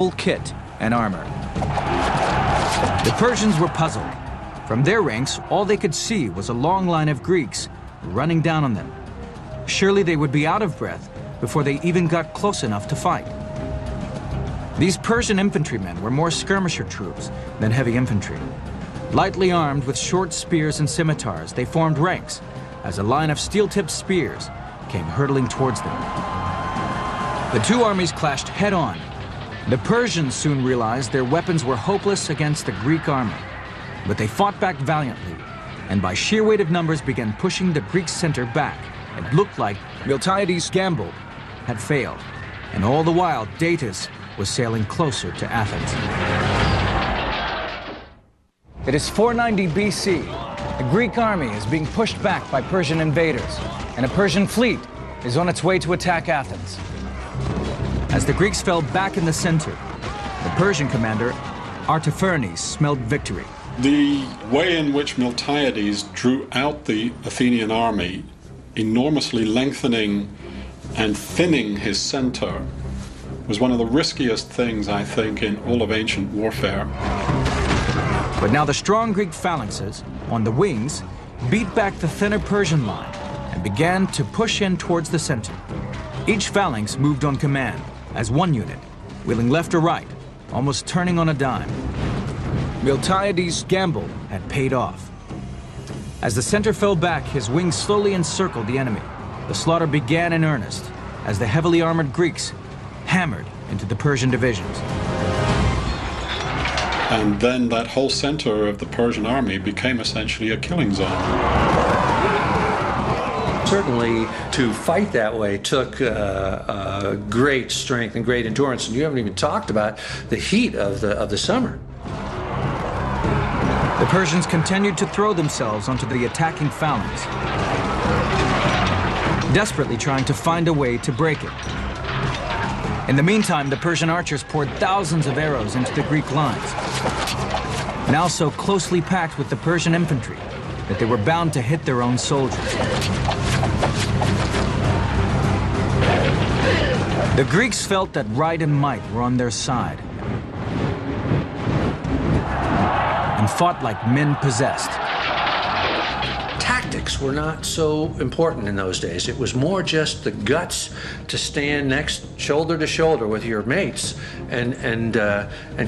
full kit and armor. The Persians were puzzled. From their ranks, all they could see was a long line of Greeks running down on them. Surely they would be out of breath before they even got close enough to fight. These Persian infantrymen were more skirmisher troops than heavy infantry. Lightly armed with short spears and scimitars, they formed ranks as a line of steel-tipped spears came hurtling towards them. The two armies clashed head-on. The Persians soon realized their weapons were hopeless against the Greek army, but they fought back valiantly, and by sheer weight of numbers began pushing the Greek center back. It looked like Miltiades' gamble had failed, and all the while Datis was sailing closer to Athens. It is 490 BC. The Greek army is being pushed back by Persian invaders, and a Persian fleet is on its way to attack Athens. As the Greeks fell back in the center, the Persian commander, Artaphernes, smelled victory. The way in which Miltiades drew out the Athenian army, enormously lengthening and thinning his center, was one of the riskiest things, I think, in all of ancient warfare. But now the strong Greek phalanxes, on the wings, beat back the thinner Persian line and began to push in towards the center. Each phalanx moved on command, as one unit, wheeling left or right, almost turning on a dime. Miltiades' gamble had paid off. As the center fell back, his wings slowly encircled the enemy. The slaughter began in earnest as the heavily armored Greeks hammered into the Persian divisions. And then that whole center of the Persian army became essentially a killing zone. Certainly, to fight that way took great strength and great endurance, and you haven't even talked about the heat of the summer. The Persians continued to throw themselves onto the attacking phalanx, desperately trying to find a way to break it. In the meantime, the Persian archers poured thousands of arrows into the Greek lines, now so closely packed with the Persian infantry that they were bound to hit their own soldiers. The Greeks felt that right and might were on their side and fought like men possessed. Tactics were not so important in those days. It was more just the guts to stand next shoulder to shoulder with your mates and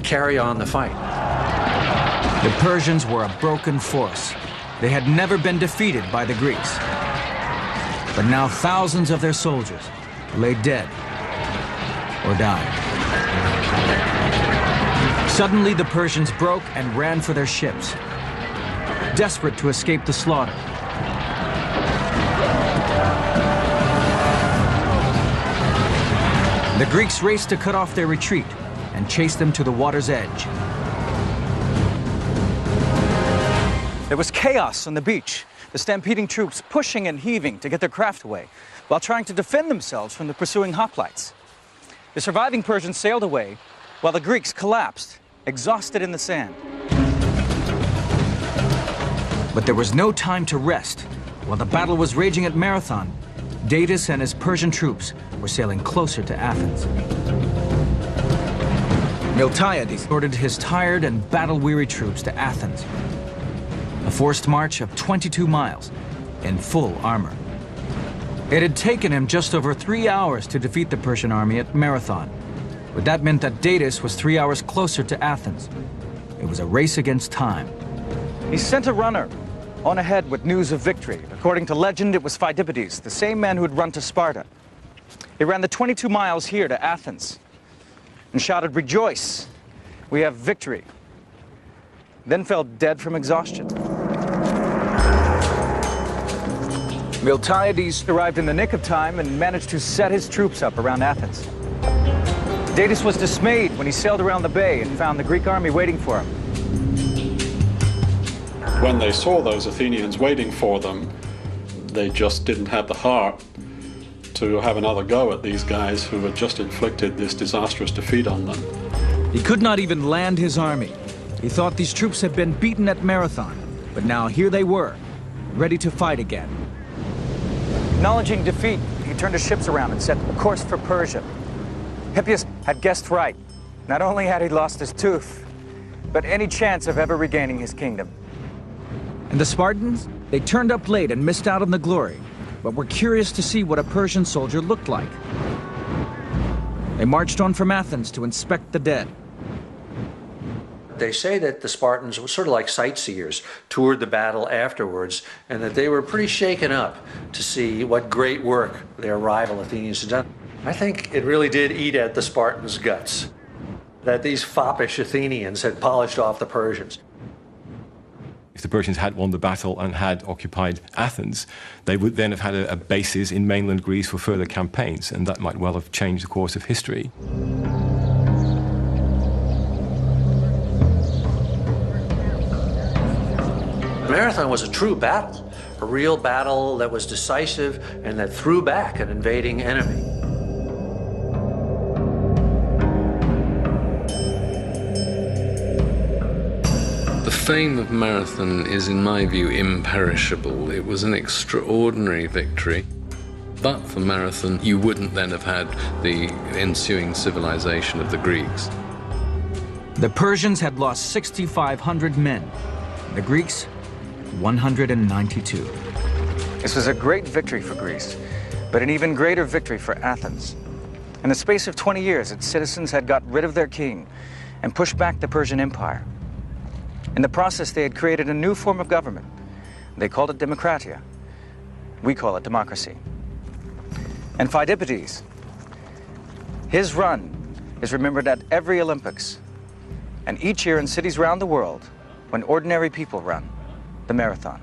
carry on the fight. The Persians were a broken force. They had never been defeated by the Greeks. But now thousands of their soldiers lay dead or died. Suddenly the Persians broke and ran for their ships, desperate to escape the slaughter. The Greeks raced to cut off their retreat and chased them to the water's edge. There was chaos on the beach, the stampeding troops pushing and heaving to get their craft away, while trying to defend themselves from the pursuing hoplites. The surviving Persians sailed away, while the Greeks collapsed, exhausted in the sand. But there was no time to rest. While the battle was raging at Marathon, Datis and his Persian troops were sailing closer to Athens. Miltiades ordered his tired and battle-weary troops to Athens, a forced march of 22 miles in full armor. It had taken him just over 3 hours to defeat the Persian army at Marathon, but that meant that Datis was 3 hours closer to Athens. It was a race against time. He sent a runner on ahead with news of victory. According to legend, it was Phidippides, the same man who had run to Sparta. He ran the 22 miles here to Athens and shouted, "Rejoice, we have victory," then fell dead from exhaustion. Miltiades arrived in the nick of time and managed to set his troops up around Athens. Datis was dismayed when he sailed around the bay and found the Greek army waiting for him. When they saw those Athenians waiting for them, they just didn't have the heart to have another go at these guys who had just inflicted this disastrous defeat on them. He could not even land his army. He thought these troops had been beaten at Marathon, but now here they were, ready to fight again. Acknowledging defeat, he turned his ships around and set course for Persia. Hippias had guessed right. Not only had he lost his tooth, but any chance of ever regaining his kingdom. And the Spartans? They turned up late and missed out on the glory, but were curious to see what a Persian soldier looked like. They marched on from Athens to inspect the dead. They say that the Spartans were sort of like sightseers, toured the battle afterwards, and that they were pretty shaken up to see what great work their rival Athenians had done. I think it really did eat at the Spartans' guts, that these foppish Athenians had polished off the Persians. If the Persians had won the battle and had occupied Athens, they would then have had a basis in mainland Greece for further campaigns, and that might well have changed the course of history. Marathon was a true battle, a real battle that was decisive and that threw back an invading enemy. The fame of Marathon is, in my view, imperishable. It was an extraordinary victory. But for Marathon, you wouldn't then have had the ensuing civilization of the Greeks. The Persians had lost 6,500 men. The Greeks, 192. This was a great victory for Greece, but an even greater victory for Athens. In the space of 20 years, its citizens had got rid of their king and pushed back the Persian Empire. In the process, they had created a new form of government. They called it democratia. We call it democracy. And Phidippides, his run is remembered at every Olympics, and each year in cities around the world when ordinary people run the marathon.